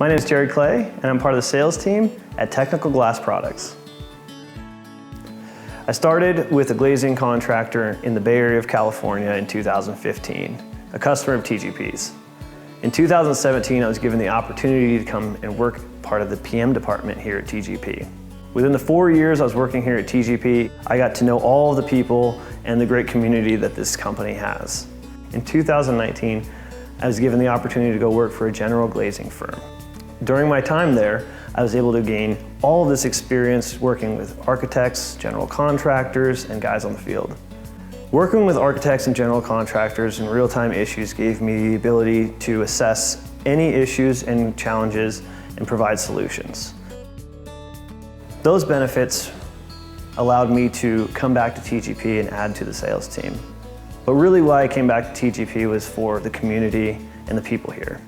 My name is Jared Clay, and I'm part of the sales team at Technical Glass Products. I started with a glazing contractor in the Bay Area of California in 2015, a customer of TGP's. In 2017, I was given the opportunity to come and work part of the PM department here at TGP. Within the 4 years I was working here at TGP, I got to know all of the people and the great community that this company has. In 2019, I was given the opportunity to go work for a general glazing firm. During my time there, I was able to gain all of this experience working with architects, general contractors, and guys on the field. Working with architects and general contractors in real-time issues gave me the ability to assess any issues and challenges and provide solutions. Those benefits allowed me to come back to TGP and add to the sales team. But really why I came back to TGP was for the community and the people here.